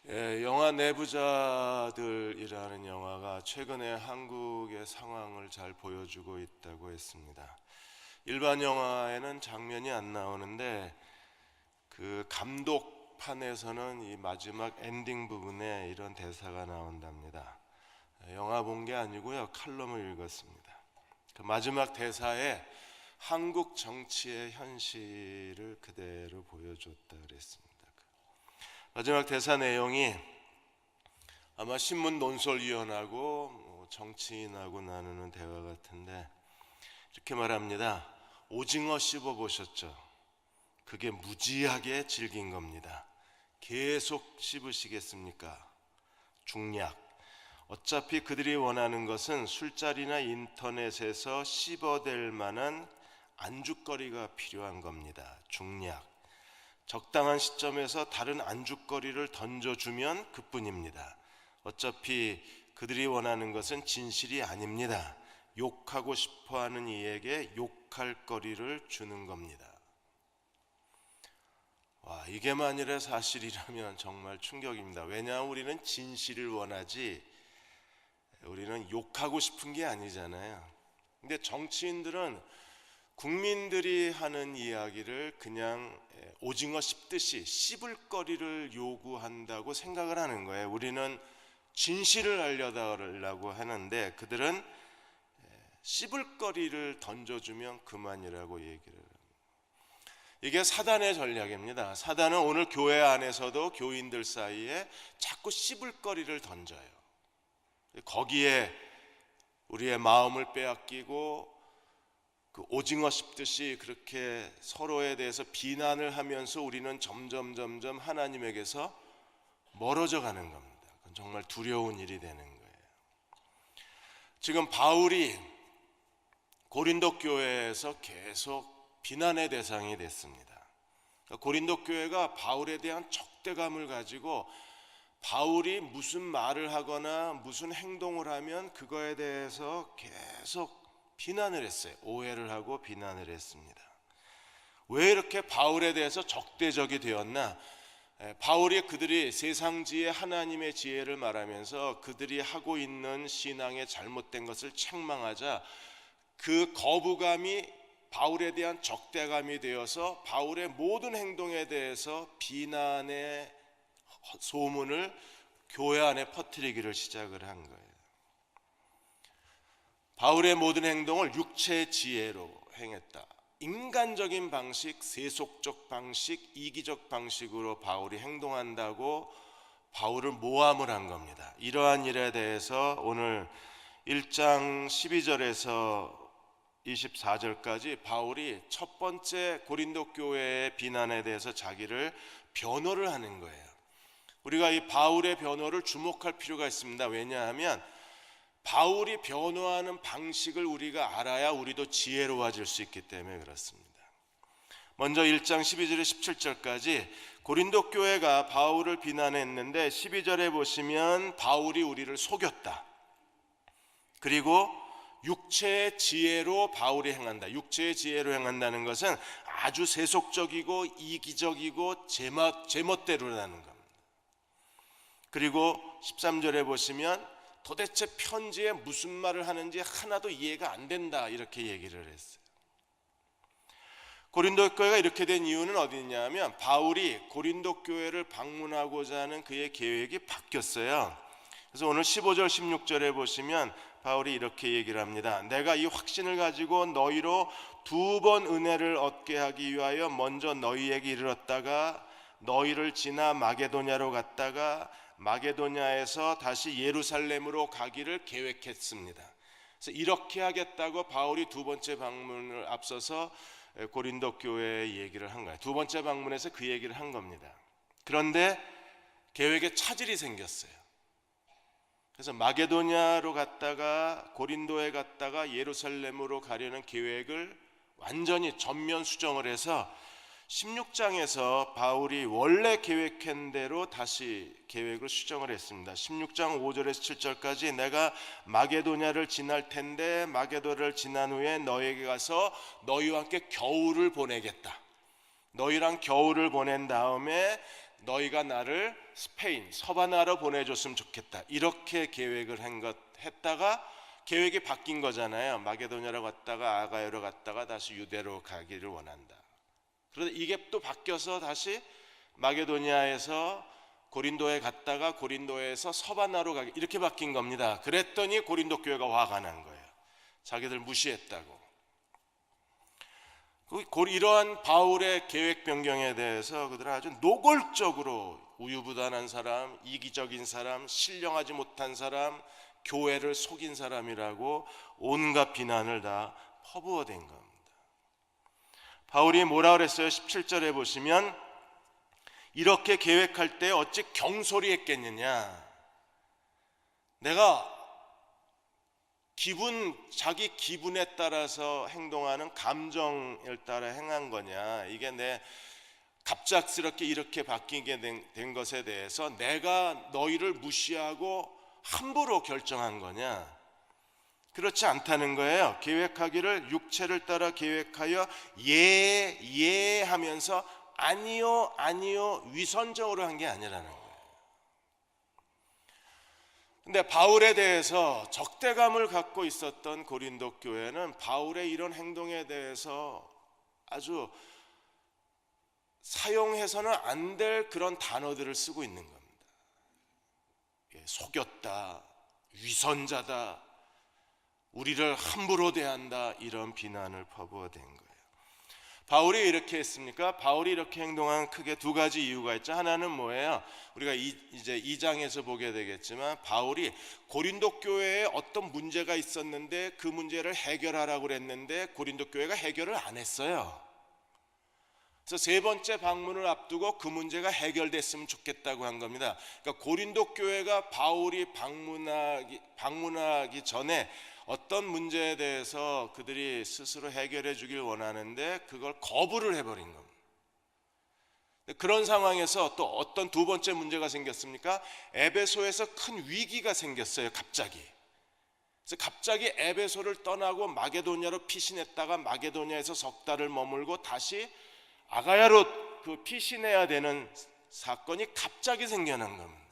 영화 내부자들이라는 영화가 최근에 한국의 상황을 잘 보여주고 있다고 했습니다. 일반 영화에는 장면이 안 나오는데 그 감독판에서는 이 마지막 엔딩 부분에 이런 대사가 나온답니다. 영화 본 게 아니고요, 칼럼을 읽었습니다. 그 마지막 대사에 한국 정치의 현실을 그대로 보여줬다 그랬습니다. 마지막 대사 내용이 아마 신문 논설위원하고 정치인하고 나누는 대화 같은데 이렇게 말합니다. 오징어 씹어 보셨죠? 그게 무지하게 질긴 겁니다. 계속 씹으시겠습니까? 중략. 어차피 그들이 원하는 것은 술자리나 인터넷에서 씹어댈 만한 안주거리가 필요한 겁니다. 중략. 적당한 시점에서 다른 안주거리를 던져주면 그뿐입니다. 어차피 그들이 원하는 것은 진실이 아닙니다. 욕하고 싶어하는 이에게 욕할 거리를 주는 겁니다. 와, 이게 만일에 사실이라면 정말 충격입니다. 왜냐하면 우리는 진실을 원하지 우리는 욕하고 싶은 게 아니잖아요. 근데 정치인들은 국민들이 하는 이야기를 그냥 오징어 씹듯이 씹을 거리를 요구한다고 생각을 하는 거예요. 우리는 진실을 알려달라고 하는데 그들은 씹을 거리를 던져주면 그만이라고 얘기를 합니다. 이게 사단의 전략입니다. 사단은 오늘 교회 안에서도 교인들 사이에 자꾸 씹을 거리를 던져요. 거기에 우리의 마음을 빼앗기고 그 오징어 씹듯이 그렇게 서로에 대해서 비난을 하면서 우리는 점점 하나님에게서 멀어져 가는 겁니다. 그건 정말 두려운 일이 되는 거예요. 지금 바울이 고린도 교회에서 계속 비난의 대상이 됐습니다. 고린도 교회가 바울에 대한 적대감을 가지고 바울이 무슨 말을 하거나 무슨 행동을 하면 그거에 대해서 계속 비난을 했어요. 오해를 하고 비난을 했습니다. 왜 이렇게 바울에 대해서 적대적이 되었나? 바울이 그들이 세상지혜 하나님의 지혜를 말하면서 그들이 하고 있는 신앙의 잘못된 것을 책망하자 그 거부감이 바울에 대한 적대감이 되어서 바울의 모든 행동에 대해서 비난의 소문을 교회 안에 퍼뜨리기를 시작을 한 거예요. 바울의 모든 행동을 육체의 지혜로 행했다. 인간적인 방식, 세속적 방식, 이기적 방식으로 바울이 행동한다고 바울을 모함을 한 겁니다. 이러한 일에 대해서 오늘 1장 12절에서 24절까지 바울이 첫 번째 고린도 교회의 비난에 대해서 자기를 변호를 하는 거예요. 우리가 이 바울의 변호를 주목할 필요가 있습니다. 왜냐하면 바울이 변호하는 방식을 우리가 알아야 우리도 지혜로워질 수 있기 때문에 그렇습니다. 먼저 1장 12절에 17절까지 고린도 교회가 바울을 비난했는데 12절에 보시면 바울이 우리를 속였다. 그리고 육체의 지혜로 바울이 행한다. 육체의 지혜로 행한다는 것은 아주 세속적이고 이기적이고 제멋대로라는 겁니다. 그리고 13절에 보시면 도대체 편지에 무슨 말을 하는지 하나도 이해가 안 된다 이렇게 얘기를 했어요. 고린도 교회가 이렇게 된 이유는 어디 있냐면 바울이 고린도 교회를 방문하고자 하는 그의 계획이 바뀌었어요. 그래서 오늘 15절 16절에 보시면 바울이 이렇게 얘기를 합니다. 내가 이 확신을 가지고 너희로 2번 은혜를 얻게 하기 위하여 먼저 너희에게 이르렀다가 너희를 지나 마게도냐로 갔다가 마게도냐에서 다시 예루살렘으로 가기를 계획했습니다. 그래서 이렇게 하겠다고 바울이 두 번째 방문을 앞서서 고린도 교회에 얘기를 한 거예요. 두 번째 방문에서 그 얘기를 한 겁니다. 그런데 계획에 차질이 생겼어요. 그래서 마게도냐로 갔다가 고린도에 갔다가 예루살렘으로 가려는 계획을 완전히 전면 수정을 해서 16장에서 바울이 원래 계획한 대로 다시 계획을 수정을 했습니다. 16장 5절에서 7절까지 내가 마게도냐를 지날 텐데 마게도를 지난 후에 너에게 가서 너희와 함께 겨울을 보내겠다. 너희랑 겨울을 보낸 다음에 너희가 나를 스페인 서바나로 보내줬으면 좋겠다. 이렇게 계획을 했다가 계획이 바뀐 거잖아요. 마게도냐로 갔다가 아가야로 갔다가 다시 유대로 가기를 원한다. 그런데 이게 또 바뀌어서 다시 마게도냐에서 고린도에 갔다가 고린도에서 서바나로 가기, 이렇게 바뀐 겁니다. 그랬더니 고린도 교회가 화가 난 거예요. 자기들 무시했다고. 이러한 바울의 계획 변경에 대해서 그들은 아주 노골적으로 우유부단한 사람, 이기적인 사람, 신령하지 못한 사람, 교회를 속인 사람이라고 온갖 비난을 다 퍼부어댄 겁니다. 바울이 뭐라 그랬어요? 17절에 보시면 이렇게 계획할 때 어찌 경솔히했겠느냐. 내가 자기 기분에 따라서 행동하는 감정을 따라 행한 거냐, 이게 내 갑작스럽게 이렇게 바뀌게 된 것에 대해서 내가 너희를 무시하고 함부로 결정한 거냐? 그렇지 않다는 거예요. 계획하기를 육체를 따라 계획하여 예 하면서 아니요 위선적으로 한 게 아니라는 거예요. 근데 바울에 대해서 적대감을 갖고 있었던 고린도 교회는 바울의 이런 행동에 대해서 아주 사용해서는 안 될 그런 단어들을 쓰고 있는 겁니다. 속였다, 위선자다, 우리를 함부로 대한다, 이런 비난을 퍼부어댄 거예요. 바울이 이렇게 했습니까? 바울이 이렇게 행동한 크게 두 가지 이유가 있죠. 하나는 뭐예요? 우리가 이제 2장에서 보게 되겠지만 바울이 고린도 교회에 어떤 문제가 있었는데 그 문제를 해결하라고 그랬는데 고린도 교회가 해결을 안 했어요. 그래서 세 번째 방문을 앞두고 그 문제가 해결됐으면 좋겠다고 한 겁니다. 그러니까 고린도 교회가 바울이 방문하기 전에 어떤 문제에 대해서 그들이 스스로 해결해 주길 원하는데 그걸 거부를 해버린 겁니다. 그런 상황에서 또 어떤 두 번째 문제가 생겼습니까? 에베소에서 큰 위기가 생겼어요. 갑자기. 그래서 갑자기 에베소를 떠나고 마게도냐로 피신했다가 마게도냐에서 석 달을 머물고 다시 아가야로 피신해야 되는 사건이 갑자기 생겨난 겁니다.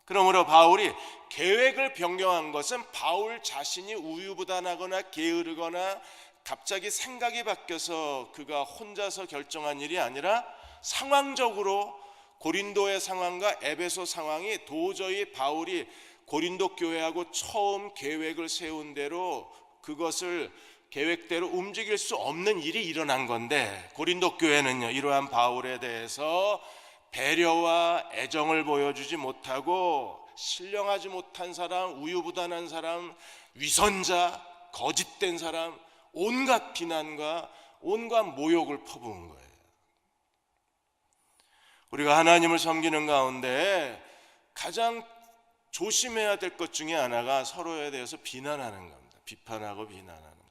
그러므로 바울이 계획을 변경한 것은 바울 자신이 우유부단하거나 게으르거나 갑자기 생각이 바뀌어서 그가 혼자서 결정한 일이 아니라 상황적으로 고린도의 상황과 에베소 상황이 도저히 바울이 고린도 교회하고 처음 계획을 세운 대로 그것을 계획대로 움직일 수 없는 일이 일어난 건데, 고린도 교회는요 이러한 바울에 대해서 배려와 애정을 보여주지 못하고 신령하지 못한 사람, 우유부단한 사람, 위선자, 거짓된 사람, 온갖 비난과 온갖 모욕을 퍼부은 거예요. 우리가 하나님을 섬기는 가운데 가장 조심해야 될 것 중에 하나가 서로에 대해서 비난하는 겁니다. 비판하고 비난하는 겁니다.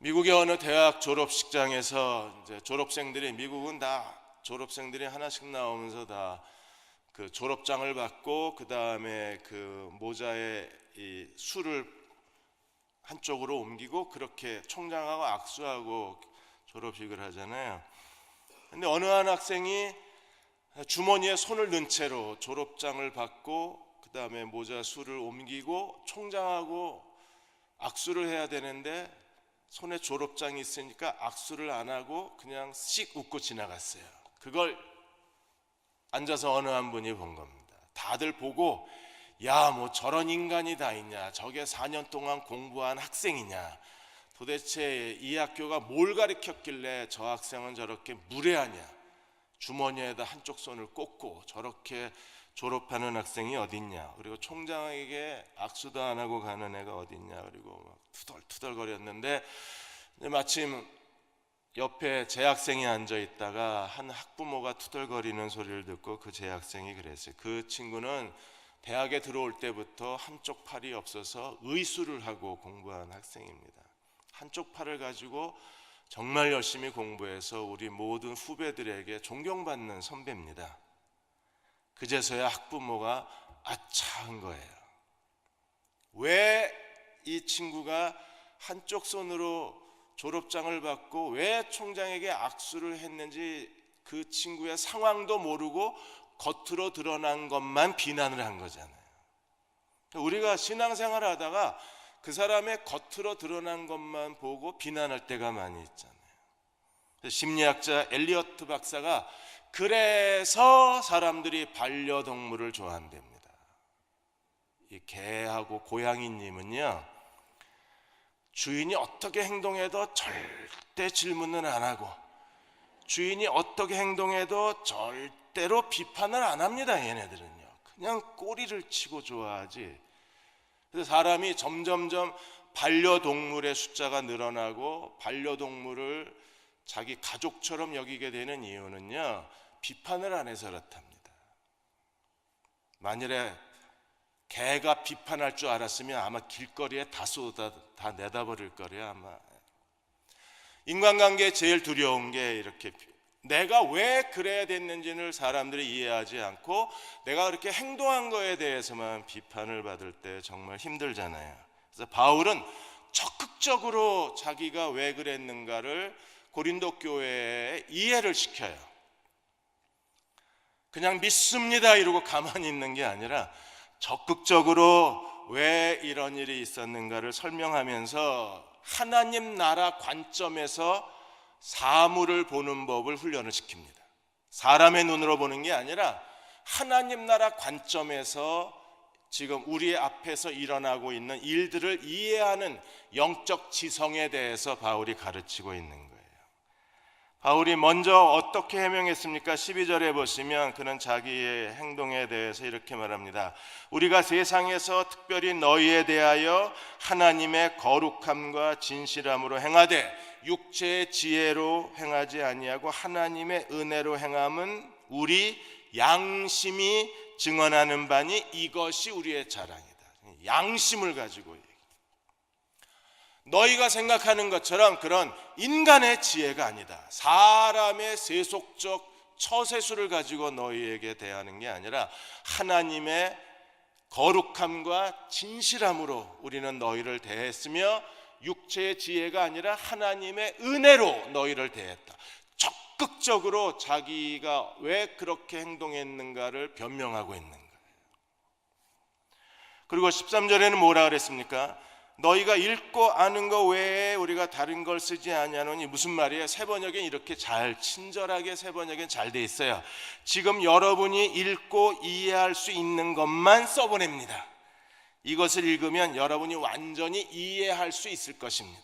미국의 어느 대학 졸업식장에서 이제 졸업생들이, 미국은 다 졸업생들이 하나씩 나오면서 다 그 졸업장을 받고 그 다음에 그 모자에 이 술을 한쪽으로 옮기고 그렇게 총장하고 악수하고 졸업식을 하잖아요. 근데 어느 한 학생이 주머니에 손을 넣은 채로 졸업장을 받고 그 다음에 모자 술을 옮기고 총장하고 악수를 해야 되는데 손에 졸업장이 있으니까 악수를 안 하고 그냥 씩 웃고 지나갔어요. 그걸 앉아서 어느 한 분이 본 겁니다. 다들 보고 야, 뭐 저런 인간이 다 있냐, 저게 4년 동안 공부한 학생이냐, 도대체 이 학교가 뭘 가르쳤길래 저 학생은 저렇게 무례하냐, 주머니에다 한쪽 손을 꽂고 저렇게 졸업하는 학생이 어딨냐, 그리고 총장에게 악수도 안 하고 가는 애가 어딨냐, 그리고 막 투덜투덜거렸는데 마침 옆에 재학생이 앉아 있다가 한 학부모가 투덜거리는 소리를 듣고 그 재학생이 그랬어요. 그 친구는 대학에 들어올 때부터 한쪽 팔이 없어서 의수를 하고 공부한 학생입니다. 한쪽 팔을 가지고 정말 열심히 공부해서 우리 모든 후배들에게 존경받는 선배입니다. 그제서야 학부모가 아차한 거예요. 왜 이 친구가 한쪽 손으로 졸업장을 받고 왜 총장에게 악수를 했는지 그 친구의 상황도 모르고 겉으로 드러난 것만 비난을 한 거잖아요. 우리가 신앙생활을 하다가 그 사람의 겉으로 드러난 것만 보고 비난할 때가 많이 있잖아요. 심리학자 엘리어트 박사가 그래서 사람들이 반려동물을 좋아한답니다. 이 개하고 고양이님은요, 주인이 어떻게 행동해도 절대 질문을 안 하고 주인이 어떻게 행동해도 절대로 비판을 안 합니다. 얘네들은요, 그냥 꼬리를 치고 좋아하지. 그래서 사람이 점점점 반려동물의 숫자가 늘어나고 반려동물을 자기 가족처럼 여기게 되는 이유는요, 비판을 안 해서 그렇답니다. 만일에 개가 비판할 줄 알았으면 아마 길거리에 다 내다 버릴 거래요. 아마 인간관계에 제일 두려운 게 이렇게 내가 왜 그래야 됐는지를 사람들이 이해하지 않고 내가 그렇게 행동한 거에 대해서만 비판을 받을 때 정말 힘들잖아요. 그래서 바울은 적극적으로 자기가 왜 그랬는가를 고린도 교회에 이해를 시켜요. 그냥 믿습니다 이러고 가만히 있는 게 아니라 적극적으로 왜 이런 일이 있었는가를 설명하면서 하나님 나라 관점에서 사물을 보는 법을 훈련을 시킵니다. 사람의 눈으로 보는 게 아니라 하나님 나라 관점에서 지금 우리 앞에서 일어나고 있는 일들을 이해하는 영적 지성에 대해서 바울이 가르치고 있는 거예요. 바울이 먼저 어떻게 해명했습니까? 12절에 보시면 그는 자기의 행동에 대해서 이렇게 말합니다. 우리가 세상에서 특별히 너희에 대하여 하나님의 거룩함과 진실함으로 행하되 육체의 지혜로 행하지 아니하고 하나님의 은혜로 행함은 우리 양심이 증언하는 바니 이것이 우리의 자랑이다. 양심을 가지고 너희가 생각하는 것처럼 그런 인간의 지혜가 아니다. 사람의 세속적 처세술을 가지고 너희에게 대하는 게 아니라 하나님의 거룩함과 진실함으로 우리는 너희를 대했으며 육체의 지혜가 아니라 하나님의 은혜로 너희를 대했다. 적극적으로 자기가 왜 그렇게 행동했는가를 변명하고 있는 거예요. 그리고 13절에는 뭐라 그랬습니까? 너희가 읽고 아는 것 외에 우리가 다른 걸 쓰지 아니하노니. 무슨 말이에요? 새 번역엔 이렇게 잘 친절하게 새 번역엔 잘 돼 있어요. 지금 여러분이 읽고 이해할 수 있는 것만 써보냅니다. 이것을 읽으면 여러분이 완전히 이해할 수 있을 것입니다.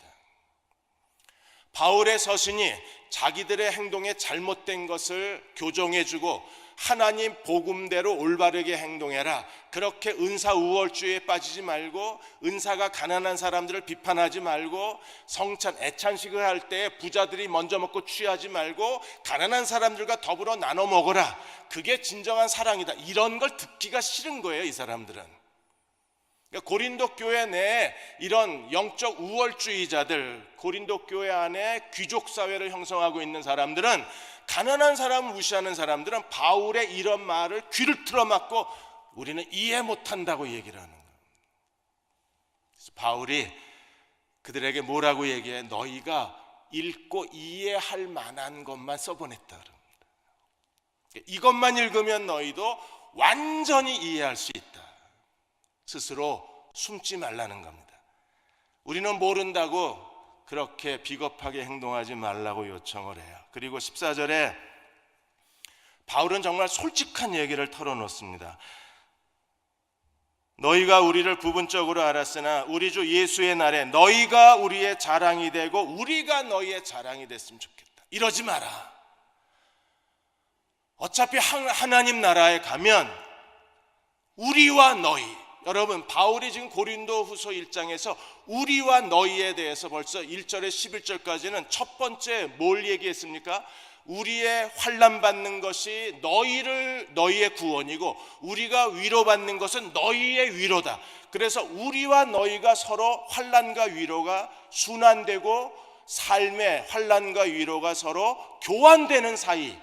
바울의 서신이 자기들의 행동에 잘못된 것을 교정해주고 하나님 복음대로 올바르게 행동해라. 그렇게 은사 우월주의에 빠지지 말고 은사가 가난한 사람들을 비판하지 말고 성찬 애찬식을 할 때 부자들이 먼저 먹고 취하지 말고 가난한 사람들과 더불어 나눠 먹어라. 그게 진정한 사랑이다. 이런 걸 듣기가 싫은 거예요, 이 사람들은. 그러니까 고린도 교회 내에 이런 영적 우월주의자들, 고린도 교회 안에 귀족 사회를 형성하고 있는 사람들은, 가난한 사람을 무시하는 사람들은 바울의 이런 말을 귀를 틀어막고 우리는 이해 못한다고 얘기를 하는 거예요. 그래서 바울이 그들에게 뭐라고 얘기해? 너희가 읽고 이해할 만한 것만 써보냈다 그럽니다. 이것만 읽으면 너희도 완전히 이해할 수 있다. 스스로 숨지 말라는 겁니다. 우리는 모른다고 그렇게 비겁하게 행동하지 말라고 요청을 해요. 그리고 14절에 바울은 정말 솔직한 얘기를 털어놓습니다. 너희가 우리를 부분적으로 알았으나 우리 주 예수의 날에 너희가 우리의 자랑이 되고 우리가 너희의 자랑이 됐으면 좋겠다. 이러지 마라. 어차피 하나님 나라에 가면 우리와 너희, 여러분, 바울이 지금 고린도 후서 1장에서 우리와 너희에 대해서 벌써 1절에 11절까지는 첫 번째 뭘 얘기했습니까? 우리의 환난 받는 것이 너희의 구원이고 우리가 위로받는 것은 너희의 위로다. 그래서 우리와 너희가 서로 환난과 위로가 순환되고 삶의 환난과 위로가 서로 교환되는 사이,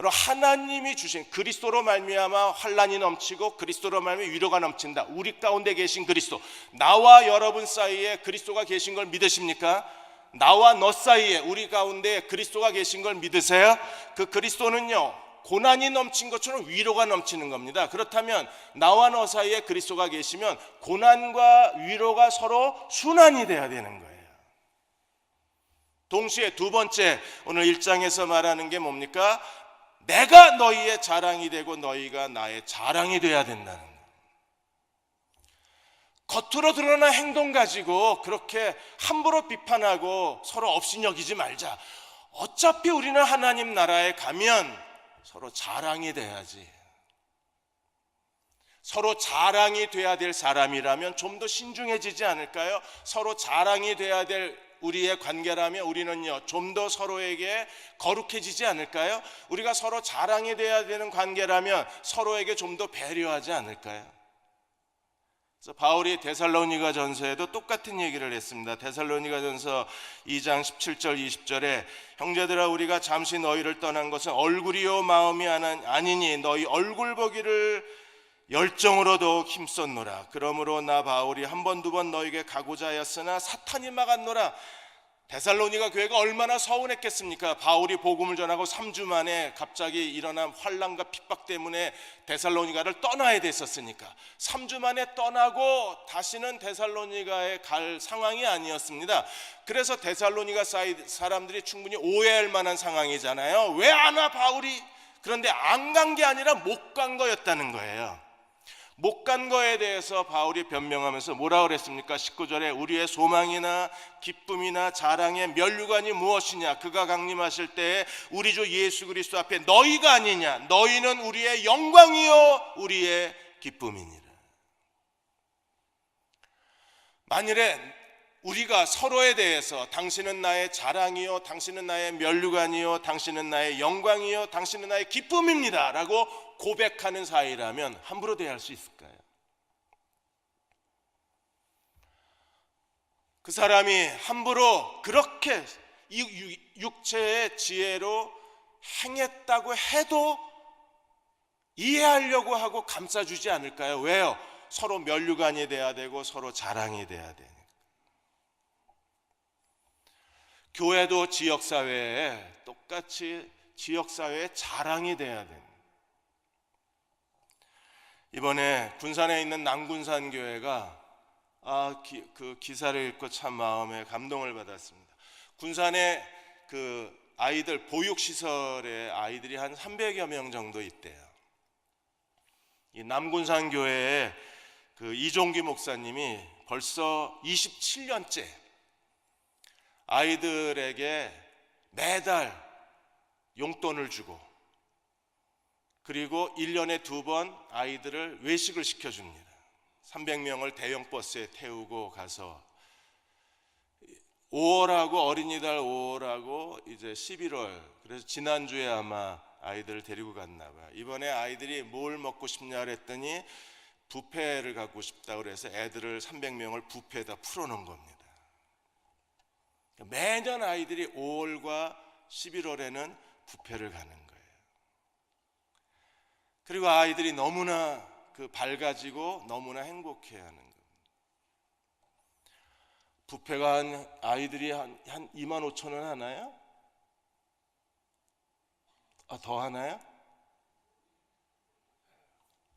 하나님이 주신 그리스도로 말미암아 환난이 넘치고 그리스도로 말미암아 위로가 넘친다. 우리 가운데 계신 그리스도, 나와 여러분 사이에 그리스도가 계신 걸 믿으십니까? 나와 너 사이에 우리 가운데 그리스도가 계신 걸 믿으세요? 그 그리스도는요, 고난이 넘친 것처럼 위로가 넘치는 겁니다. 그렇다면 나와 너 사이에 그리스도가 계시면 고난과 위로가 서로 순환이 돼야 되는 거예요. 동시에 두 번째, 오늘 1장에서 말하는 게 뭡니까? 내가 너희의 자랑이 되고 너희가 나의 자랑이 돼야 된다는 거예요. 겉으로 드러난 행동 가지고 그렇게 함부로 비판하고 서로 업신여기지 말자. 어차피 우리는 하나님 나라에 가면 서로 자랑이 돼야지. 서로 자랑이 돼야 될 사람이라면 좀 더 신중해지지 않을까요? 서로 자랑이 돼야 될 우리의 관계라면 우리는요, 좀 더 서로에게 거룩해지지 않을까요? 우리가 서로 자랑이 돼야 되는 관계라면 서로에게 좀 더 배려하지 않을까요? 그래서 바울이 데살로니가 전서에도 똑같은 얘기를 했습니다. 데살로니가 전서 2장 17절 20절에 형제들아 우리가 잠시 너희를 떠난 것은 얼굴이요 마음이 아니니 너희 얼굴 보기를 열정으로 더욱 힘썼노라. 그러므로 나 바울이 한 번 두 번 너희에게 가고자 하였으나 사탄이 막았노라. 데살로니가 교회가 얼마나 서운했겠습니까? 바울이 복음을 전하고 3주 만에 갑자기 일어난 환난과 핍박 때문에 데살로니가를 떠나야 됐었으니까 3주 만에 떠나고 다시는 데살로니가에 갈 상황이 아니었습니다. 그래서 데살로니가 사람들이 충분히 오해할 만한 상황이잖아요. 왜 안 와 바울이? 그런데 안 간 게 아니라 못 간 거였다는 거예요. 못 간 거에 대해서 바울이 변명하면서 뭐라 그랬습니까? 19절에 우리의 소망이나 기쁨이나 자랑의 면류관이 무엇이냐? 그가 강림하실 때에 우리 주 예수 그리스도 앞에 너희가 아니냐? 너희는 우리의 영광이요 우리의 기쁨이니라. 만일에 우리가 서로에 대해서 당신은 나의 자랑이요, 당신은 나의 면류관이요, 당신은 나의 영광이요, 당신은 나의 기쁨입니다 라고 고백하는 사이라면 함부로 대할 수 있을까요? 그 사람이 함부로 그렇게 육체의 지혜로 행했다고 해도 이해하려고 하고 감싸주지 않을까요? 왜요? 서로 면류관이 돼야 되고 서로 자랑이 돼야 되니까. 교회도 지역사회에 똑같이 지역사회의 자랑이 돼야 됩니다. 이번에 군산에 있는 남군산 교회가 그 기사를 읽고 참 마음에 감동을 받았습니다. 군산에 그 아이들 보육시설에 아이들이 한 300여 명 정도 있대요. 이 남군산 교회에 그 이종기 목사님이 벌써 27년째 아이들에게 매달 용돈을 주고 그리고 1년에 2번 아이들을 외식을 시켜줍니다. 300명을 대형 버스에 태우고 가서 5월하고 어린이날 5월하고 이제 11월, 그래서 지난주에 아마 아이들을 데리고 갔나 봐요. 이번에 아이들이 뭘 먹고 싶냐 그랬더니 뷔페를 갖고 싶다 그래서 애들을 300명을 뷔페에다 풀어놓은 겁니다. 매년 아이들이 5월과 11월에는 뷔페를 가는 거예요. 그리고 아이들이 너무나 밝아지고 너무나 행복해하는 겁니다. 뷔페가 아이들이 한 25,000원 하나요? 더 하나요?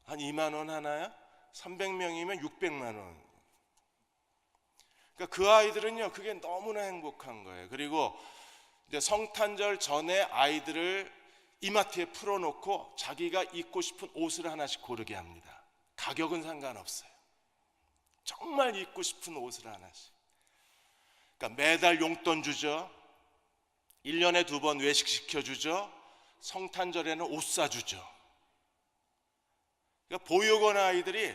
한 2만 원 하나요? 300명이면 600만 원. 그러니까 그 아이들은요, 그게 너무나 행복한 거예요. 그리고 이제 성탄절 전에 아이들을 이마트에 풀어놓고 자기가 입고 싶은 옷을 하나씩 고르게 합니다. 가격은 상관없어요. 정말 입고 싶은 옷을 하나씩. 그러니까 매달 용돈 주죠. 1년에 2번 외식시켜주죠. 성탄절에는 옷 사주죠. 그러니까 보육원 아이들이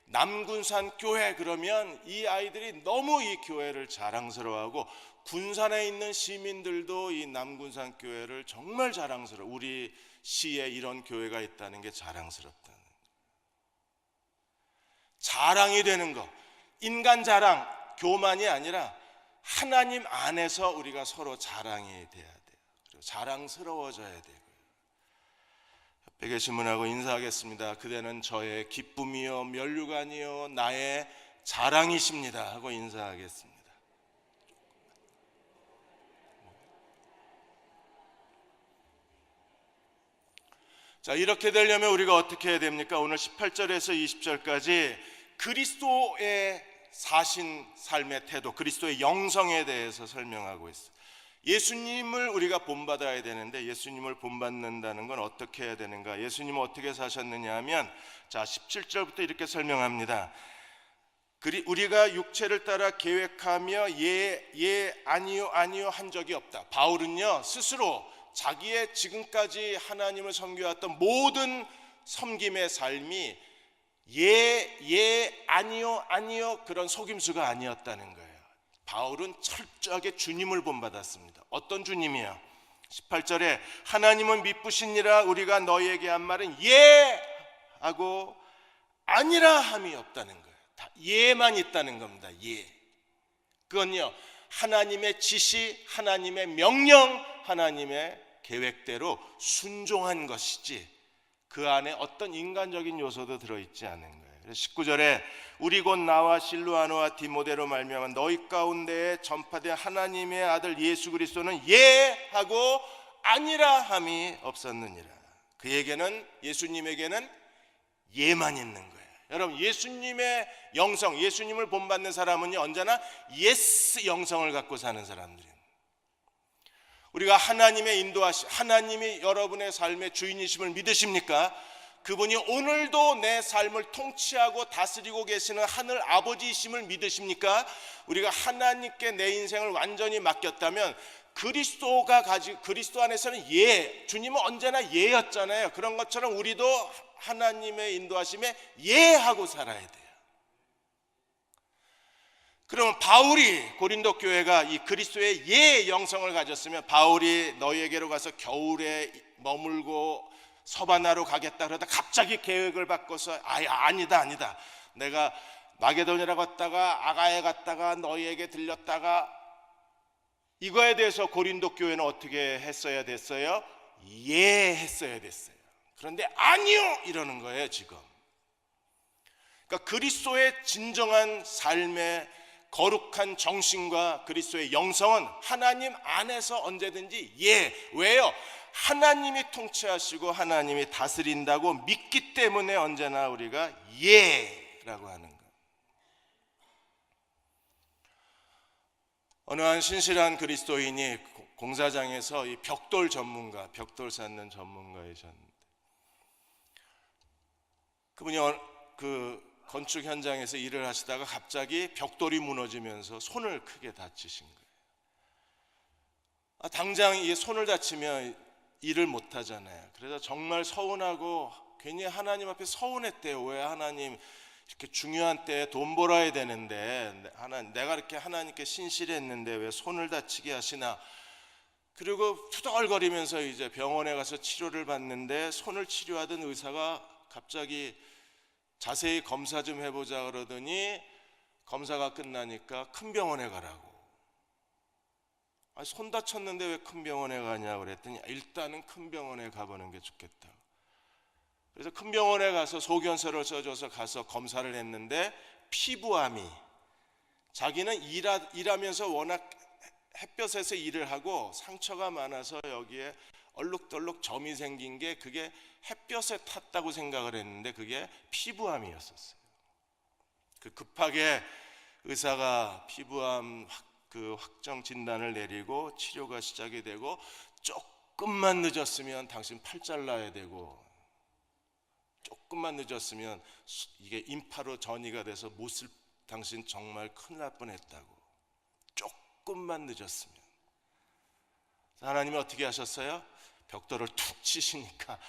남군산 교회 그러면 이 아이들이 너무 이 교회를 자랑스러워하고 군산에 있는 시민들도 이 남군산 교회를 정말 자랑스러워, 우리 시에 이런 교회가 있다는 게 자랑스럽다는 거예요. 자랑이 되는 거, 인간 자랑, 교만이 아니라 하나님 안에서 우리가 서로 자랑이 돼야 돼요. 그리고 자랑스러워져야 되고요. 옆에 계신 분하고 인사하겠습니다. 그대는 저의 기쁨이요 면류관이요 나의 자랑이십니다 하고 인사하겠습니다. 자, 이렇게 되려면 우리가 어떻게 해야 됩니까? 오늘 18절에서 20절까지 그리스도의 사신 삶의 태도, 그리스도의 영성에 대해서 설명하고 있어요. 예수님을 우리가 본받아야 되는데 예수님을 본받는다는 건 어떻게 해야 되는가? 예수님은 어떻게 사셨느냐 하면, 자, 17절부터 이렇게 설명합니다. 우리가 육체를 따라 계획하며 아니요 한 적이 없다. 바울은요, 스스로 자기의 지금까지 하나님을 섬겨왔던 모든 섬김의 삶이 아니요 그런 속임수가 아니었다는 거예요. 바울은 철저하게 주님을 본받았습니다. 어떤 주님이요? 18절에 하나님은 미쁘시니라 우리가 너희에게 한 말은 예 하고 아니라 함이 없다는 거예요. 다 예만 있다는 겁니다. 예. 그건요, 하나님의 지시, 하나님의 명령, 하나님의 계획대로 순종한 것이지 그 안에 어떤 인간적인 요소도 들어있지 않은 거예요. 19절에 우리 곧 나와 실로아노와 디모데로 말미암아 너희 가운데에 전파된 하나님의 아들 예수 그리스도는 예 하고 아니라 함이 없었느니라. 그에게는, 예수님에게는 예만 있는 거예요. 여러분, 예수님의 영성, 예수님을 본받는 사람은요, 언제나 예스 영성을 갖고 사는 사람들이에요. 우리가 하나님의 인도하심, 하나님이 여러분의 삶의 주인이심을 믿으십니까? 그분이 오늘도 내 삶을 통치하고 다스리고 계시는 하늘 아버지이심을 믿으십니까? 우리가 하나님께 내 인생을 완전히 맡겼다면 그리스도 안에서는 예, 주님은 언제나 예였잖아요. 그런 것처럼 우리도 하나님의 인도하심에 예하고 살아야 돼요. 그러면 바울이, 고린도 교회가 이 그리스도의 예 영성을 가졌으면 바울이 너희에게로 가서 겨울에 머물고 서바나로 가겠다 그러다 갑자기 계획을 바꿔서 아니다 내가 마게도냐로 갔다가 아가에 갔다가 너희에게 들렸다가, 이거에 대해서 고린도 교회는 어떻게 했어야 됐어요? 예 했어야 됐어요. 그런데 아니요 이러는 거예요 지금. 그러니까 그리스도의 진정한 삶의 거룩한 정신과 그리스도의 영성은 하나님 안에서 언제든지 예. 왜요? 하나님이 통치하시고 하나님이 다스린다고 믿기 때문에 언제나 우리가 예라고 하는 거예요. 어느 한 신실한 그리스도인이 공사장에서 이 벽돌 쌓는 전문가이셨는데, 그분이 그 건축 현장에서 일을 하시다가 갑자기 벽돌이 무너지면서 손을 크게 다치신 거예요. 당장 이 손을 다치면 일을 못 하잖아요. 그래서 정말 서운하고 괜히 하나님 앞에 서운했대요. 왜 하나님 이렇게 중요한 때에 돈 벌어야 되는데 내가 이렇게 하나님께 신실했는데 왜 손을 다치게 하시나. 그리고 투덜거리면서 이제 병원에 가서 치료를 받는데 손을 치료하던 의사가 갑자기 자세히 검사 좀 해보자 그러더니 검사가 끝나니까 큰 병원에 가라고. 손 다쳤는데 왜 큰 병원에 가냐 그랬더니 일단은 큰 병원에 가보는 게 좋겠다. 그래서 큰 병원에 가서 소견서를 써줘서 가서 검사를 했는데 피부암이, 자기는 일하면서 워낙 햇볕에서 일을 하고 상처가 많아서 여기에 얼룩덜룩 점이 생긴 게 그게 햇볕에 탔다고 생각을 했는데 그게 피부암이었었어요. 급하게 의사가 피부암 확정 진단을 내리고 치료가 시작이 되고, 조금만 늦었으면 당신 팔 잘라야 되고, 조금만 늦었으면 이게 인파로 전이가 돼서 당신 정말 큰일 날 뻔했다고. 조금만 늦었으면. 하나님이 어떻게 하셨어요? 벽돌을 툭 치시니까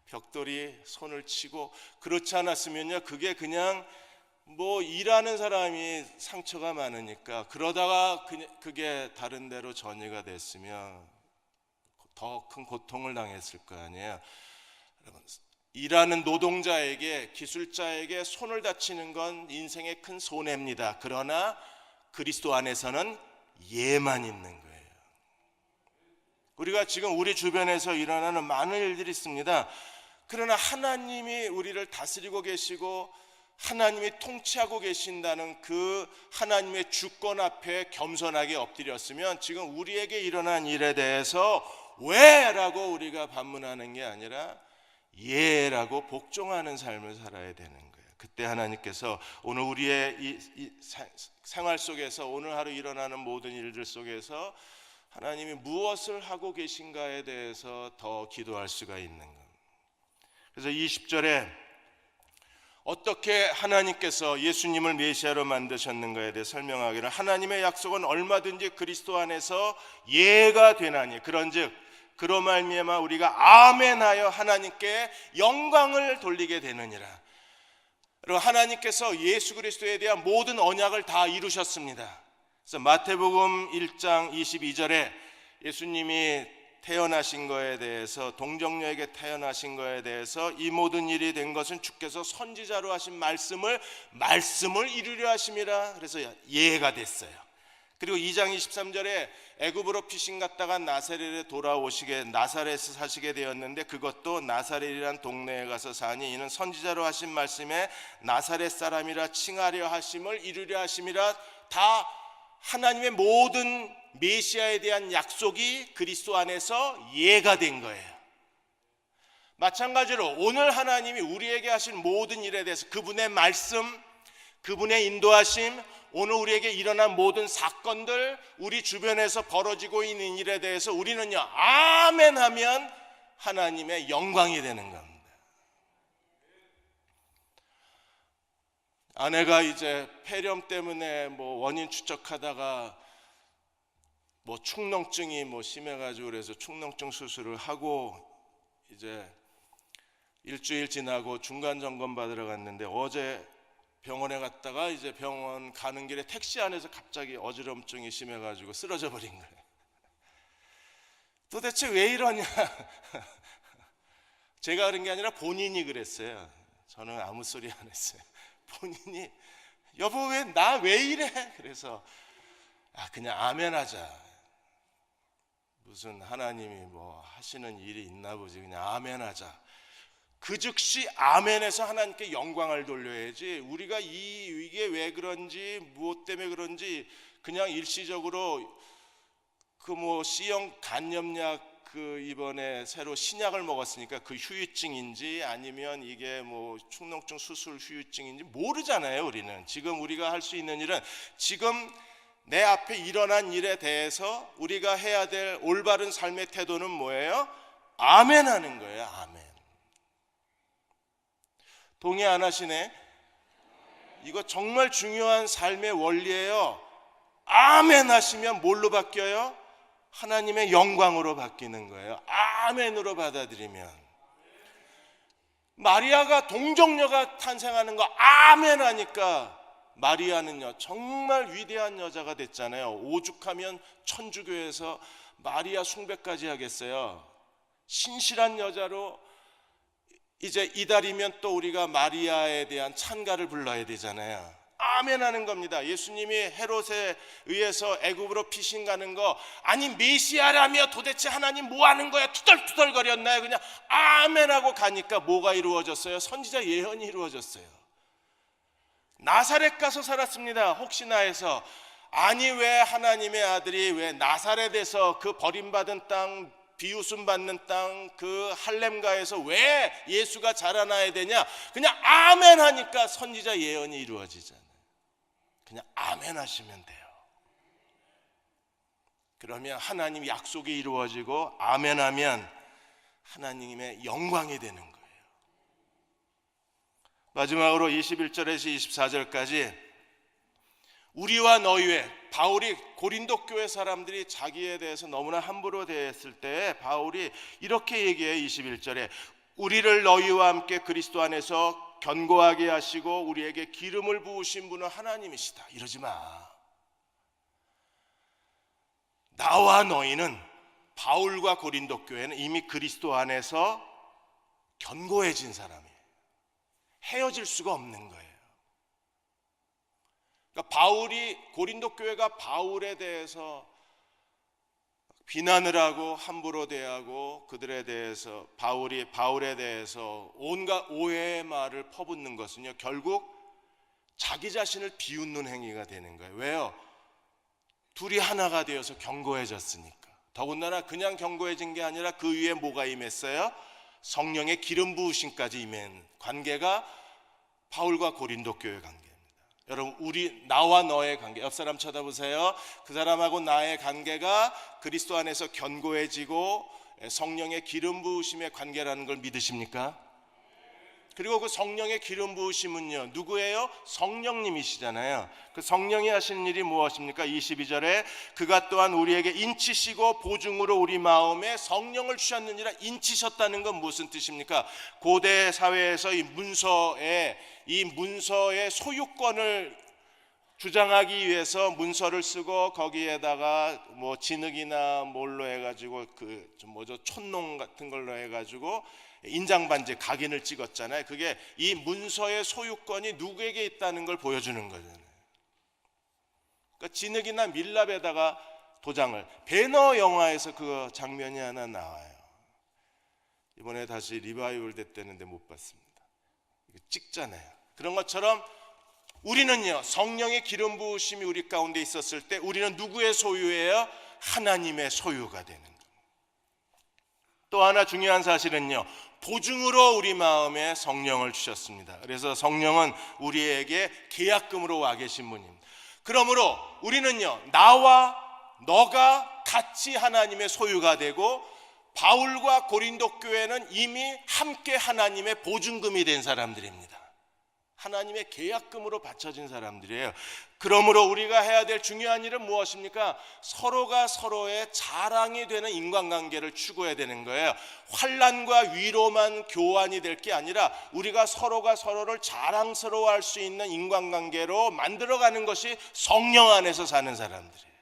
벽돌이 손을 치고, 그렇지 않았으면요 그게 그냥 일하는 사람이 상처가 많으니까 그러다가 그게 다른 데로 전이가 됐으면 더 큰 고통을 당했을 거 아니에요. 여러분, 일하는 노동자에게, 기술자에게 손을 다치는 건 인생의 큰 손해입니다. 그러나 그리스도 안에서는 예만 있는 거예요. 우리가 지금 우리 주변에서 일어나는 많은 일들이 있습니다. 그러나 하나님이 우리를 다스리고 계시고 하나님이 통치하고 계신다는 그 하나님의 주권 앞에 겸손하게 엎드렸으면 지금 우리에게 일어난 일에 대해서 왜라고 우리가 반문하는 게 아니라 예라고 복종하는 삶을 살아야 되는 거예요. 그때 하나님께서 오늘 우리의 이 생활 속에서 오늘 하루 일어나는 모든 일들 속에서 하나님이 무엇을 하고 계신가에 대해서 더 기도할 수가 있는 겁니다. 그래서 20절에 어떻게 하나님께서 예수님을 메시아로 만드셨는가에 대해 설명하기를 하나님의 약속은 얼마든지 그리스도 안에서 예가 되나니 그런즉 그로 말미암아 우리가 아멘하여 하나님께 영광을 돌리게 되느니라. 그리고 하나님께서 예수 그리스도에 대한 모든 언약을 다 이루셨습니다. 그래서 마태복음 1장 22절에 예수님이 태어나신 거에 대해서 동정녀에게 태어나신 거에 대해서 이 모든 일이 된 것은 주께서 선지자로 하신 말씀을 이루려 하심이라. 그래서 예가 됐어요. 그리고 2장 23절에 애굽으로 피신 갔다가 나사렛에 돌아오시게 나사렛에 사시게 되었는데 그것도 나사렛이란 동네에 가서 사니 이는 선지자로 하신 말씀에 나사렛 사람이라 칭하려 하심을 이루려 하심이라. 다 하나님의 모든 메시아에 대한 약속이 그리스도 안에서 예가 된 거예요. 마찬가지로 오늘 하나님이 우리에게 하신 모든 일에 대해서 그분의 말씀, 그분의 인도하심, 오늘 우리에게 일어난 모든 사건들, 우리 주변에서 벌어지고 있는 일에 대해서 우리는요 아멘 하면 하나님의 영광이 되는 겁니다. 아내가 이제 폐렴 때문에 원인 추적하다가 축농증이 심해가지고 그래서 축농증 수술을 하고 이제 일주일 지나고 중간 점검 받으러 갔는데 어제 병원에 갔다가 이제 병원 가는 길에 택시 안에서 갑자기 어지럼증이 심해가지고 쓰러져 버린 거예요. 도대체 왜 이러냐? 제가 그런 게 아니라 본인이 그랬어요. 저는 아무 소리 안 했어요. 본인이 여보 왜 이래? 그래서 그냥 아멘 하자. 무슨 하나님이 하시는 일이 있나 보지. 그냥 아멘 하자. 그 즉시 아멘에서 하나님께 영광을 돌려야지 우리가 이게 왜 그런지 무엇 때문에 그런지 그냥 일시적으로 C형 간염약 이번에 새로 신약을 먹었으니까 그 후유증인지 아니면 이게 축농증 수술 후유증인지 모르잖아요. 우리는 지금 우리가 할 수 있는 일은 지금 내 앞에 일어난 일에 대해서 우리가 해야 될 올바른 삶의 태도는 뭐예요? 아멘 하는 거예요. 아멘. 동의 안 하시네? 이거 정말 중요한 삶의 원리예요. 아멘 하시면 뭘로 바뀌어요? 하나님의 영광으로 바뀌는 거예요. 아멘으로 받아들이면. 마리아가 동정녀가 탄생하는 거 아멘 하니까 마리아는요 정말 위대한 여자가 됐잖아요. 오죽하면 천주교에서 마리아 숭배까지 하겠어요. 신실한 여자로 이제 이달이면 또 우리가 마리아에 대한 찬가를 불러야 되잖아요. 아멘 하는 겁니다. 예수님이 헤롯에 의해서 애굽으로 피신 가는 거 아니 메시아라며 도대체 하나님 뭐 하는 거야? 투덜투덜거렸나요? 그냥 아멘 하고 가니까 뭐가 이루어졌어요? 선지자 예언이 이루어졌어요. 나사렛 가서 살았습니다. 혹시나 해서 아니 왜 하나님의 아들이 왜 나사렛에서 그 버림받은 땅 비웃음 받는 땅 그 할렘가에서 왜 예수가 자라나야 되냐? 그냥 아멘 하니까 선지자 예언이 이루어지잖아요. 그냥 아멘 하시면 돼요. 그러면 하나님 약속이 이루어지고 아멘 하면 하나님의 영광이 되는 거예요. 마지막으로 21절에서 24절까지 우리와 너희 외 바울이 고린도 교회 사람들이 자기에 대해서 너무나 함부로 대했을 때 바울이 이렇게 얘기해요. 21절에 우리를 너희와 함께 그리스도 안에서 견고하게 하시고 우리에게 기름을 부으신 분은 하나님이시다. 이러지 마. 나와 너희는 바울과 고린도 교회는 이미 그리스도 안에서 견고해진 사람이에요. 헤어질 수가 없는 거예요. 그러니까 바울이 고린도 교회가 바울에 대해서 비난을 하고 함부로 대하고 그들에 대해서 바울이 바울에 대해서 온갖 오해의 말을 퍼붓는 것은요 결국 자기 자신을 비웃는 행위가 되는 거예요. 왜요? 둘이 하나가 되어서 견고해졌으니까. 더군다나 그냥 견고해진 게 아니라 그 위에 뭐가 임했어요? 성령의 기름 부으심까지 임한 관계가 바울과 고린도 교회 관계입니다. 여러분, 나와 너의 관계, 옆 사람 쳐다보세요. 그 사람하고 나의 관계가 그리스도 안에서 견고해지고 성령의 기름 부으심의 관계라는 걸 믿으십니까? 그리고 그 성령의 기름 부으심은요, 누구예요? 성령님이시잖아요. 그 성령이 하시는 일이 무엇입니까? 22절에 그가 또한 우리에게 인치시고 보증으로 우리 마음에 성령을 주셨느니라. 인치셨다는 건 무슨 뜻입니까? 고대 사회에서 이 문서의 소유권을 주장하기 위해서 문서를 쓰고 거기에다가 뭐 진흙이나 뭘로 해가지고 촌농 같은 걸로 해가지고 인장 반지 각인을 찍었잖아요. 그게 이 문서의 소유권이 누구에게 있다는 걸 보여주는 거잖아요. 그러니까 진흙이나 밀랍에다가 도장을, 배너 영화에서 그 장면이 하나 나와요. 이번에 다시 리바이벌 됐다는데 못 봤습니다. 이거 찍잖아요. 그런 것처럼 우리는요, 성령의 기름 부으심이 우리 가운데 있었을 때 우리는 누구의 소유예요? 하나님의 소유가 되는 거예요. 또 하나 중요한 사실은요, 보증으로 우리 마음에 성령을 주셨습니다. 그래서 성령은 우리에게 계약금으로 와 계신 분입니다. 그러므로 우리는요, 나와 너가 같이 하나님의 소유가 되고, 바울과 고린도 교회는 이미 함께 하나님의 보증금이 된 사람들입니다. 하나님의 계약금으로 바쳐진 사람들이에요. 그러므로 우리가 해야 될 중요한 일은 무엇입니까? 서로가 서로의 자랑이 되는 인간관계를 추구해야 되는 거예요. 환난과 위로만 교환이 될 게 아니라 우리가 서로가 서로를 자랑스러워할 수 있는 인간관계로 만들어가는 것이 성령 안에서 사는 사람들이에요.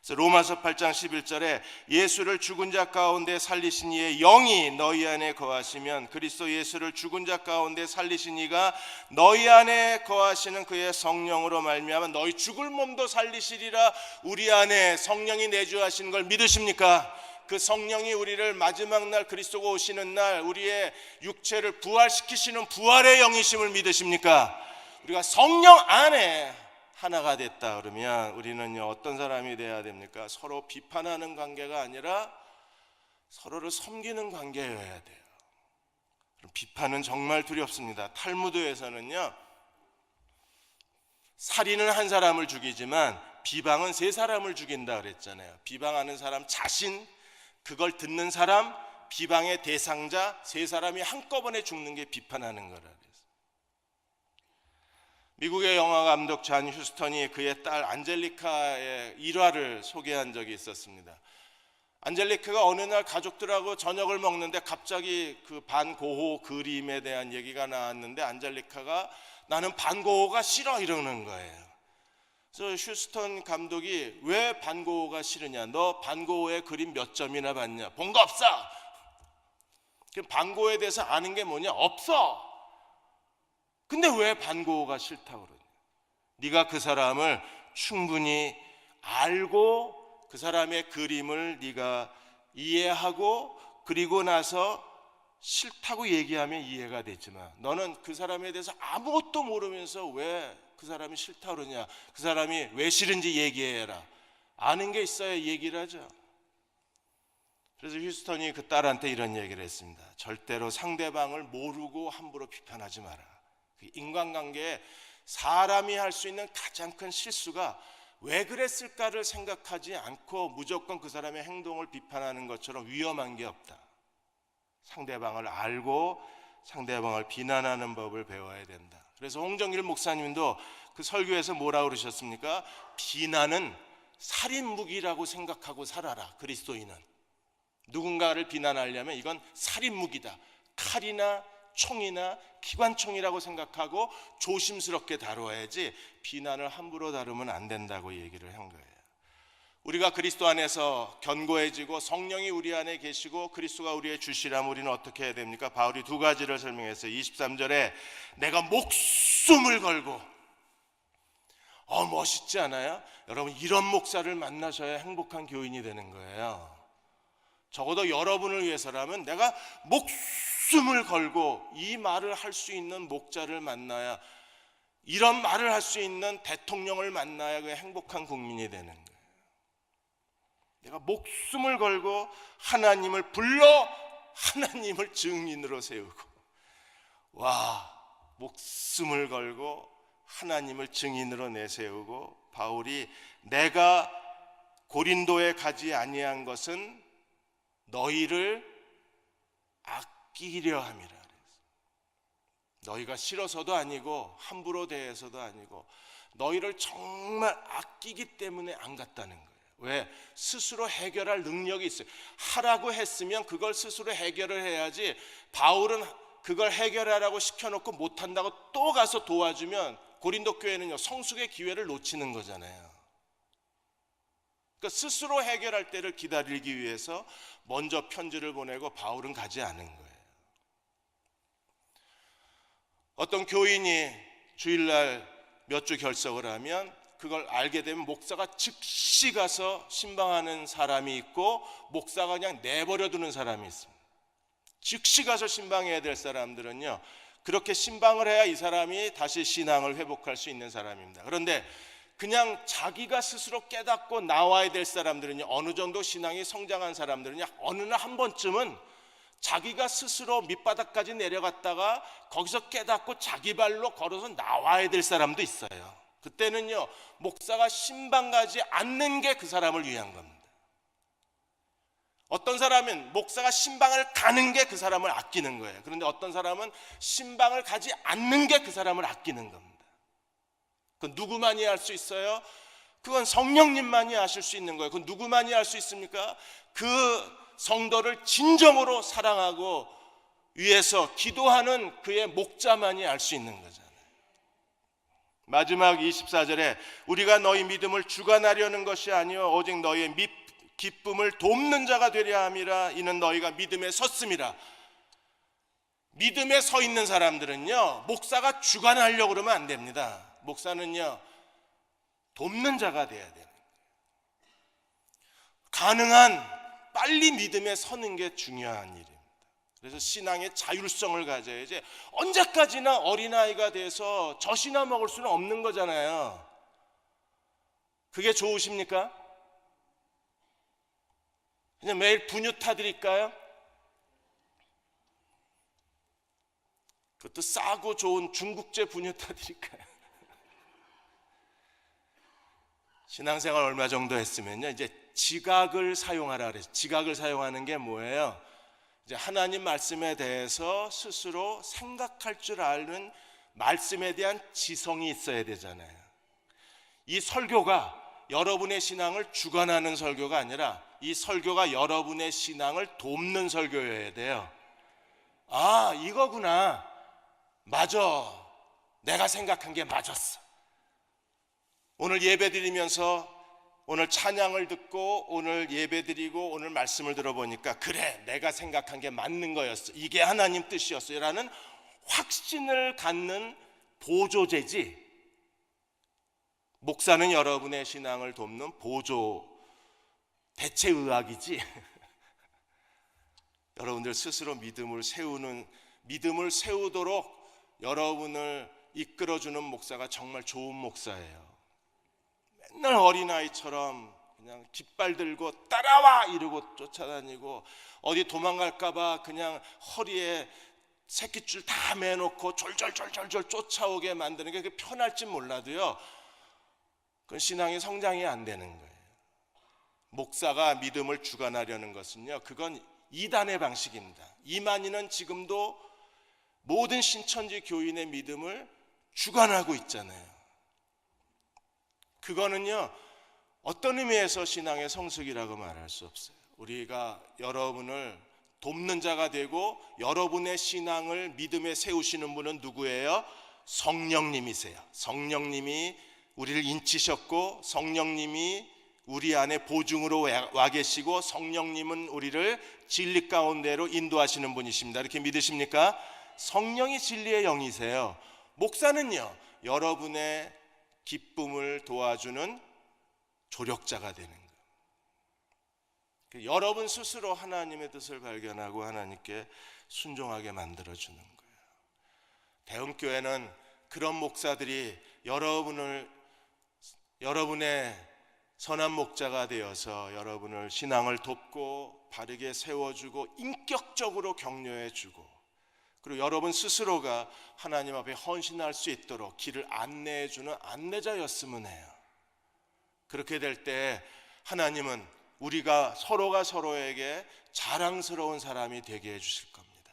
그래서 로마서 8장 11절에 예수를 죽은 자 가운데 살리신 이의 영이 너희 안에 거하시면 그리스도 예수를 죽은 자 가운데 살리신 이가 너희 안에 거하시는 그의 성령으로 말미암아 너희 죽을 몸도 살리시리라. 우리 안에 성령이 내주하시는 걸 믿으십니까? 그 성령이 우리를 마지막 날 그리스도가 오시는 날 우리의 육체를 부활시키시는 부활의 영이심을 믿으십니까? 우리가 성령 안에 하나가 됐다 그러면 우리는요, 어떤 사람이 돼야 됩니까? 서로 비판하는 관계가 아니라 서로를 섬기는 관계여야 돼요. 비판은 정말 두렵습니다. 탈무드에서는요, 살인은 한 사람을 죽이지만 비방은 세 사람을 죽인다 그랬잖아요. 비방하는 사람 자신, 그걸 듣는 사람, 비방의 대상자, 세 사람이 한꺼번에 죽는 게 비판하는 거라. 미국의 영화 감독 잔 휴스턴이 그의 딸 안젤리카의 일화를 소개한 적이 있었습니다. 안젤리카가 어느 날 가족들하고 저녁을 먹는데 갑자기 그 반고호 그림에 대한 얘기가 나왔는데 안젤리카가 나는 반고호가 싫어 이러는 거예요. 그래서 휴스턴 감독이 왜 반고호가 싫으냐? 너 반고호의 그림 몇 점이나 봤냐? 본 거 없어. 반고호에 대해서 아는 게 뭐냐? 없어. 근데 왜 반고호가 싫다고 그러냐? 네가 그 사람을 충분히 알고 그 사람의 그림을 네가 이해하고 그리고 나서 싫다고 얘기하면 이해가 되지만 너는 그 사람에 대해서 아무것도 모르면서 왜 그 사람이 싫다고 그러냐? 그 사람이 왜 싫은지 얘기해라. 아는 게 있어야 얘기를 하죠. 그래서 휴스턴이 그 딸한테 이런 얘기를 했습니다. 절대로 상대방을 모르고 함부로 비판하지 마라. 인간관계에 사람이 할 수 있는 가장 큰 실수가 왜 그랬을까를 생각하지 않고 무조건 그 사람의 행동을 비판하는 것처럼 위험한 게 없다. 상대방을 알고 상대방을 비난하는 법을 배워야 된다. 그래서 홍정길 목사님도 그 설교에서 뭐라고 그러셨습니까? 비난은 살인무기라고 생각하고 살아라. 그리스도인은 누군가를 비난하려면 이건 살인무기다. 칼이나 총이나 기관총이라고 생각하고 조심스럽게 다뤄야지 비난을 함부로 다루면 안 된다고 얘기를 한 거예요. 우리가 그리스도 안에서 견고해지고 성령이 우리 안에 계시고 그리스도가 우리의 주시라면 우리는 어떻게 해야 됩니까? 바울이 두 가지를 설명했어요. 23절에 내가 목숨을 걸고, 멋있지 않아요? 여러분, 이런 목사를 만나셔야 행복한 교인이 되는 거예요. 적어도 여러분을 위해서라면 내가 목숨을 걸고 이 말을 할 수 있는 목자를 만나야, 이런 말을 할 수 있는 대통령을 만나야 그 행복한 국민이 되는 거예요. 내가 목숨을 걸고 하나님을 불러 하나님을 증인으로 세우고, 와, 목숨을 걸고 하나님을 증인으로 내세우고, 바울이 내가 고린도에 가지 아니한 것은 너희를 아끼려 함이라. 너희가 싫어서도 아니고 함부로 대해서도 아니고 너희를 정말 아끼기 때문에 안 갔다는 거예요. 왜? 스스로 해결할 능력이 있어요. 하라고 했으면 그걸 스스로 해결을 해야지, 바울은 그걸 해결하라고 시켜놓고 못한다고 또 가서 도와주면 고린도 교회는요, 성숙의 기회를 놓치는 거잖아요. 그러니까 스스로 해결할 때를 기다리기 위해서 먼저 편지를 보내고 바울은 가지 않은 거예요. 어떤 교인이 주일날 몇 주 결석을 하면 그걸 알게 되면 목사가 즉시 가서 신방하는 사람이 있고, 목사가 그냥 내버려 두는 사람이 있습니다. 즉시 가서 신방해야 될 사람들은요, 그렇게 신방을 해야 이 사람이 다시 신앙을 회복할 수 있는 사람입니다. 그런데 그냥 자기가 스스로 깨닫고 나와야 될 사람들은요, 어느 정도 신앙이 성장한 사람들은요, 어느 날 한 번쯤은 자기가 스스로 밑바닥까지 내려갔다가 거기서 깨닫고 자기 발로 걸어서 나와야 될 사람도 있어요. 그때는요, 목사가 신방 가지 않는 게 그 사람을 위한 겁니다. 어떤 사람은 목사가 신방을 가는 게 그 사람을 아끼는 거예요. 그런데 어떤 사람은 신방을 가지 않는 게 그 사람을 아끼는 겁니다. 그건 누구만이 할 수 있어요? 그건 성령님만이 하실 수 있는 거예요. 그건 누구만이 할 수 있습니까? 그 성도를 진정으로 사랑하고 위해서 기도하는 그의 목자만이 알 수 있는 거잖아요. 마지막 24절에 우리가 너희 믿음을 주관하려는 것이 아니요 오직 너희의 기쁨을 돕는 자가 되려 함이라. 이는 너희가 믿음에 섰음이라. 믿음에 서 있는 사람들은요, 목사가 주관하려고 그러면 안 됩니다. 목사는요, 돕는 자가 돼야 돼요. 가능한 빨리 믿음에 서는 게 중요한 일입니다. 그래서 신앙의 자율성을 가져야지, 언제까지나 어린아이가 돼서 젖이나 먹을 수는 없는 거잖아요. 그게 좋으십니까? 그냥 매일 분유 타드릴까요? 그것도 싸고 좋은 중국제 분유 타드릴까요? 신앙생활 얼마 정도 했으면요, 이제 지각을 사용하라 그래서, 지각을 사용하는 게 뭐예요? 이제 하나님 말씀에 대해서 스스로 생각할 줄 아는 말씀에 대한 지성이 있어야 되잖아요. 이 설교가 여러분의 신앙을 주관하는 설교가 아니라 이 설교가 여러분의 신앙을 돕는 설교여야 돼요. 아, 이거구나. 맞아. 내가 생각한 게 맞았어. 오늘 예배 드리면서 오늘 찬양을 듣고 오늘 예배 드리고 오늘 말씀을 들어보니까, 그래, 내가 생각한 게 맞는 거였어. 이게 하나님 뜻이었어요. 라는 확신을 갖는 보조제지, 목사는 여러분의 신앙을 돕는 보조 대체의학이지 여러분들 스스로 믿음을 세우도록 여러분을 이끌어주는 목사가 정말 좋은 목사예요. 맨날 어린아이처럼 그냥 깃발 들고 따라와 이러고 쫓아다니고, 어디 도망갈까봐 그냥 허리에 새끼줄 다 매놓고 졸졸졸졸 쫓아오게 만드는 게 편할지 몰라도요, 그건 신앙의 성장이 안 되는 거예요. 목사가 믿음을 주관하려는 것은요, 그건 이단의 방식입니다. 이만희는 지금도 모든 신천지 교인의 믿음을 주관하고 있잖아요. 그거는요, 어떤 의미에서 신앙의 성숙이라고 말할 수 없어요. 우리가 여러분을 돕는 자가 되고 여러분의 신앙을 믿음에 세우시는 분은 누구예요? 성령님이세요. 성령님이 우리를 인치셨고, 성령님이 우리 안에 보증으로 와 계시고, 성령님은 우리를 진리 가운데로 인도하시는 분이십니다. 이렇게 믿으십니까? 성령이 진리의 영이세요. 목사는요, 여러분의 기쁨을 도와주는 조력자가 되는 거예요. 여러분 스스로 하나님의 뜻을 발견하고 하나님께 순종하게 만들어주는 거예요. 대형교회는 그런 목사들이 여러분의 선한 목자가 되어서 여러분을 신앙을 돕고 바르게 세워주고 인격적으로 격려해주고, 그리고 여러분 스스로가 하나님 앞에 헌신할 수 있도록 길을 안내해주는 안내자였으면 해요. 그렇게 될 때 하나님은 우리가 서로가 서로에게 자랑스러운 사람이 되게 해주실 겁니다.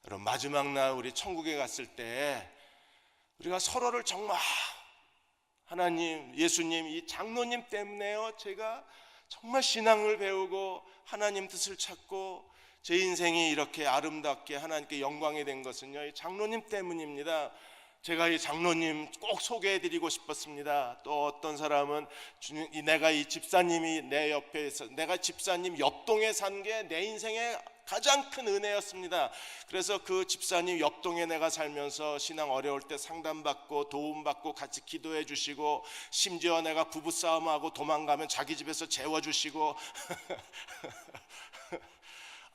여러분, 마지막 날 우리 천국에 갔을 때 우리가 서로를 정말, 하나님, 예수님, 이 장로님 때문에요 제가 정말 신앙을 배우고 하나님 뜻을 찾고 제 인생이 이렇게 아름답게 하나님께 영광이 된 것은요, 이 장로님 때문입니다. 제가 이 장로님 꼭 소개해드리고 싶었습니다. 또 어떤 사람은 내가 이 집사님이 내 옆에 있어, 내가 집사님 옆동에 산 게 내 인생의 가장 큰 은혜였습니다. 그래서 그 집사님 옆동에 내가 살면서 신앙 어려울 때 상담받고 도움받고 같이 기도해 주시고, 심지어 내가 부부싸움하고 도망가면 자기 집에서 재워주시고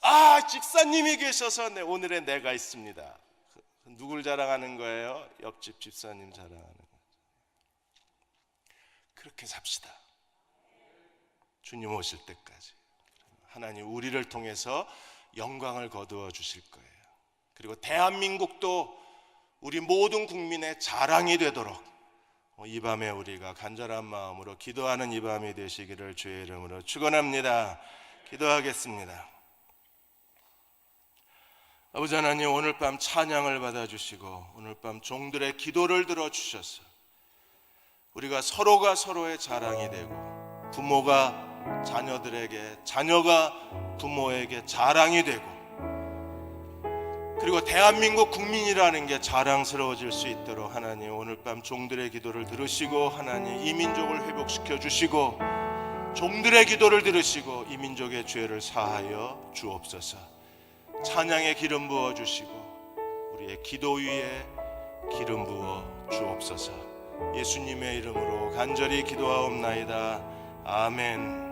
아, 집사님이 계셔서 오늘의 내가 있습니다. 누굴 자랑하는 거예요? 옆집 집사님 자랑하는 거예요. 그렇게 삽시다. 주님 오실 때까지 하나님 우리를 통해서 영광을 거두어 주실 거예요. 그리고 대한민국도 우리 모든 국민의 자랑이 되도록 이 밤에 우리가 간절한 마음으로 기도하는 이 밤이 되시기를 주의 이름으로 축원합니다. 기도하겠습니다. 아버지 하나님, 오늘 밤 찬양을 받아주시고 오늘 밤 종들의 기도를 들어주셔서 우리가 서로가 서로의 자랑이 되고, 부모가 자녀들에게, 자녀가 부모에게 자랑이 되고, 그리고 대한민국 국민이라는 게 자랑스러워질 수 있도록 하나님 오늘 밤 종들의 기도를 들으시고, 하나님 이 민족을 회복시켜 주시고, 종들의 기도를 들으시고 이 민족의 죄를 사하여 주옵소서. 찬양의 기름 부어 주시고 우리의 기도 위에 기름 부어 주옵소서. 예수님의 이름으로 간절히 기도하옵나이다. 아멘.